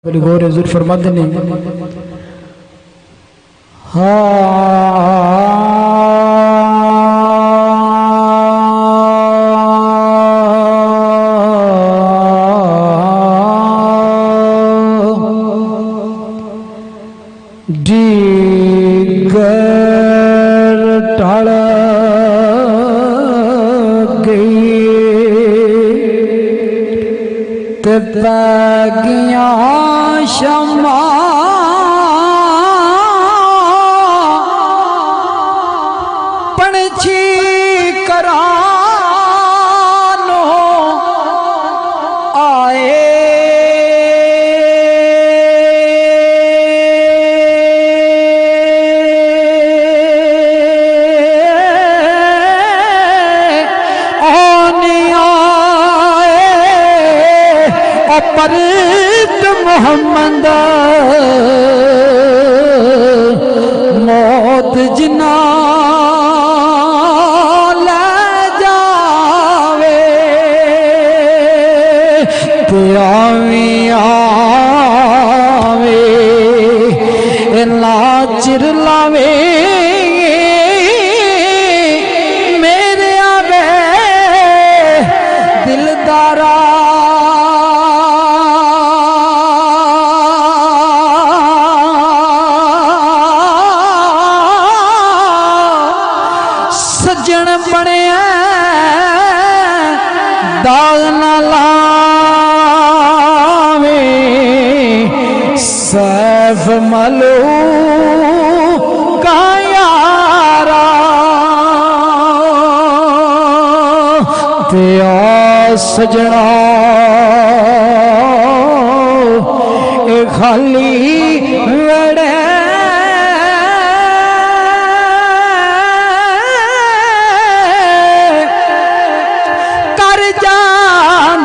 गौर हजूर फरमाते ने डीगर टाल गई ते पैगिया शमा पंछी करानो आए परत मोहम्मद मौत जिना ले जावे ते आवी आवे ना चिर लावे मेरे आवे दिलदारा सज्जन बने दाग न लावे सैफ मलू का यारा ते आ सजना ए खाली वेड़े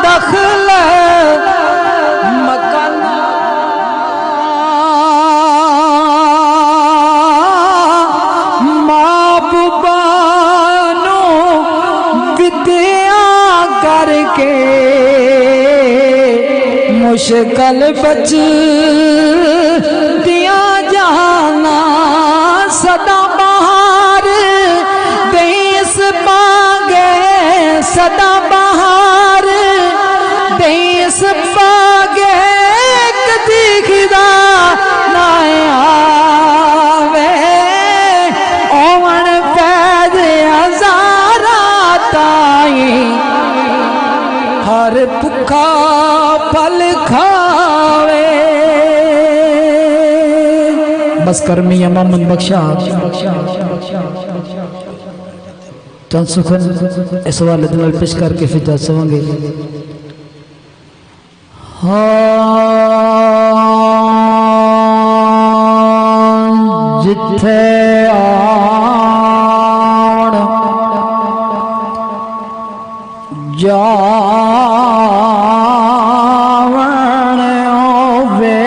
दखल मकाना माबूबानो विद्या करके मुश्किल बच दिया जाना सदा बहार देश पागे सदा बहार देश पागे कदी खिदा ना आवे ओवन पैद हजारा ताई हर भुखा फल खावे बस कर्मी मोहम्मद बख्शा चंद सुखन इस वाले दिल पेश करके फिर जा सवांगे। जिथे आण जावण होवे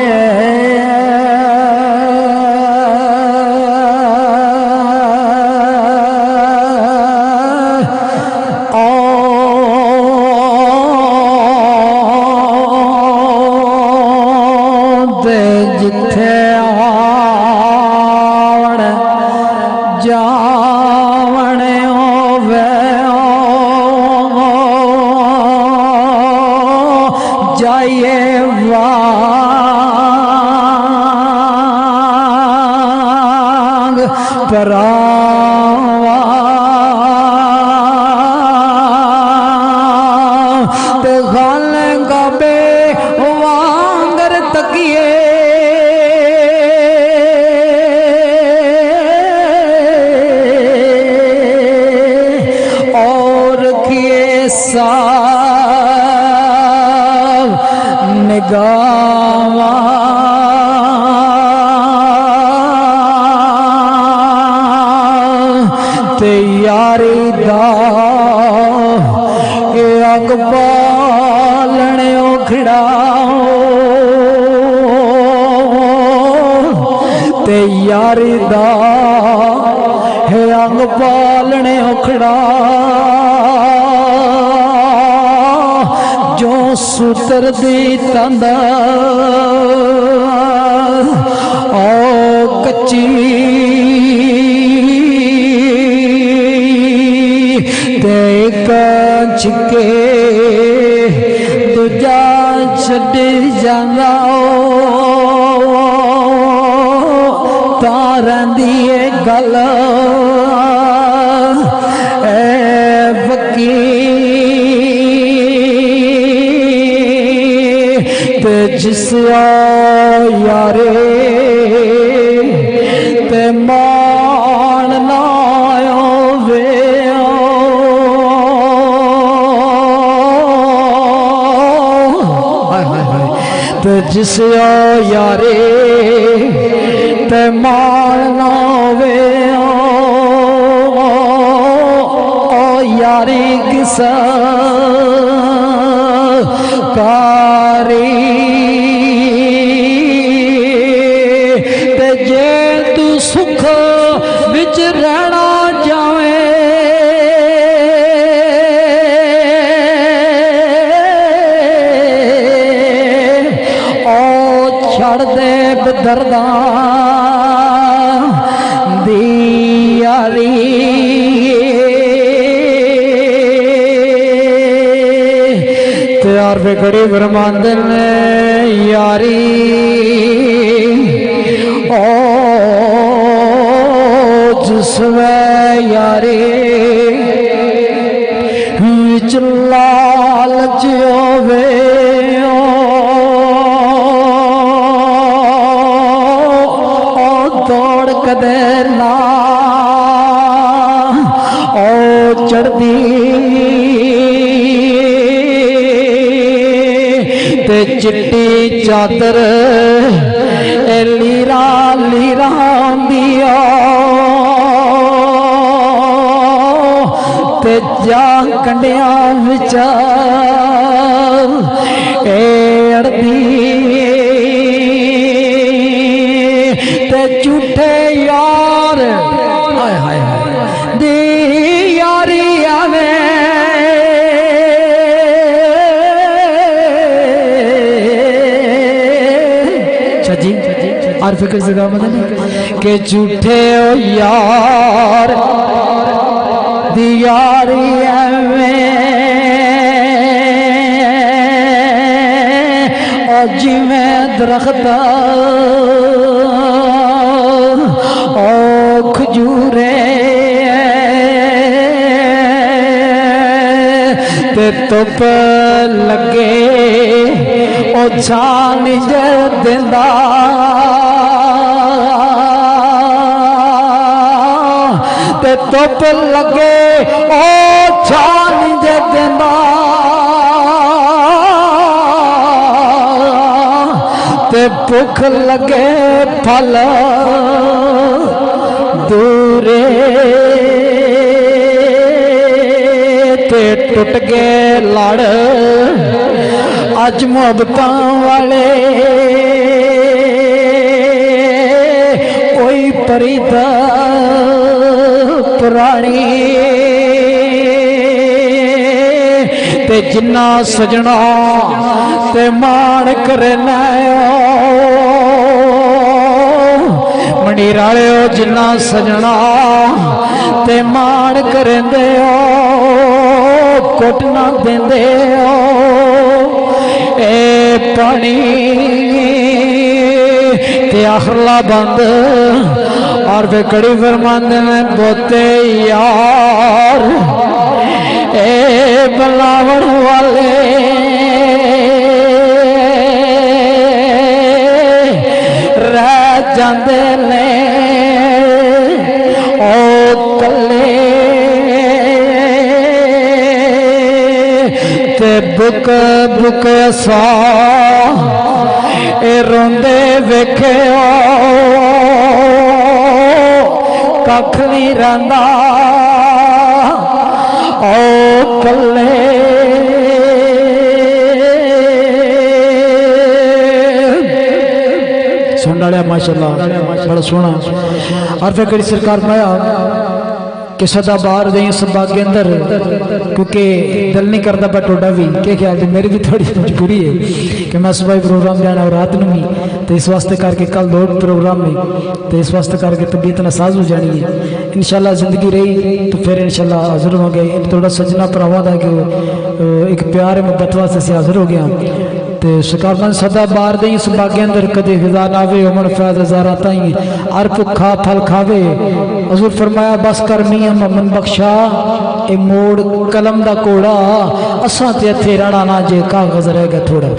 जिथे आवन जावण होवे जाइए वांग परावा ते गाल गाबे वांगर तकिए निगावा ते यारी दा ए अग पालने उखड़ाओ ते यारी दा है अंग पालने उखड़ा जो सूत्र दी तंदा के दूजा छड़ जांदा तां रहिंदी है गल ते जिस यारे ते मान ना वे ते जिस यारे ते मान ना वे यारी किस कारी ते जे तू सुख विच रहना जावे ओ छड़ दे बेदर्दा दी यारी यार वे कड़ी बरमांद ने यारी ओ जिसवे यारी विच लालच होवे ओ दौड़ कदे ना ओ चढ़दी चिट्टी चादर लीरा लीरा दिया ते जा कंडिया विच अड़दी ते झूठे यार हाय हाय दी यारी आवे और फिक्र जगह मदन के झूठे ओ यार दियारी और जिमें दरख्त ओ खजूरे ते तुप लगे ओ छान देंदा ते तुप लगे ओ छान देंदा ते भुख लगे फल दूरे ते टुट गए लड़ अज मोहब्बतां वाले कोई परित पुरानी ते जिन्ना सजना ते मान करना मनीराले जिन्ना सजना ते मान करेंदे कुट ना देंदे ए पानी ते आखरला बंद और वे कड़ी फरमांद में बोते यार ए बलावन वाले रह जाते ने ओ कले ते बुक बुक सा ए रोंदे वेखे कख नहीं रंदा ओ कले सुन डालिया माशाल्लाह बड़ा सोना और फिर कड़ी सरकार बनाया कि सदा बाहर जाइए सब बाग के अंदर, क्योंकि दिल नहीं करता पर टोडा भी क्या ख्याल है, मेरी भी थोड़ी मजबूरी है कि मैं सुबह प्रोग्राम जाना और रात में भी, तो इस वास्ते करके कल 2 प्रोग्राम में, तो इस वास्ते करके तबीयत नासाज हो जानी है। इंशाल्लाह ज़िंदगी रही तो फिर इंशाल्लाह हाजिर हो गए। थोड़ा सजना भरावां दा कि एक प्यार मुहब्बत वास्ते से हाजिर हो गया। तो शिकारमंद सदा बार दई इस बागे अंदर कदे खिजा नावे उमर फैज हजारा ताई हर भुखा फल खावे। हजूर फरमाया बस कर मियां मोहम्मद बख्शा ए मोड़ कलम दा कोड़ा, असां ते इत्थे रहना ना जे कागज रह गया थोड़ा।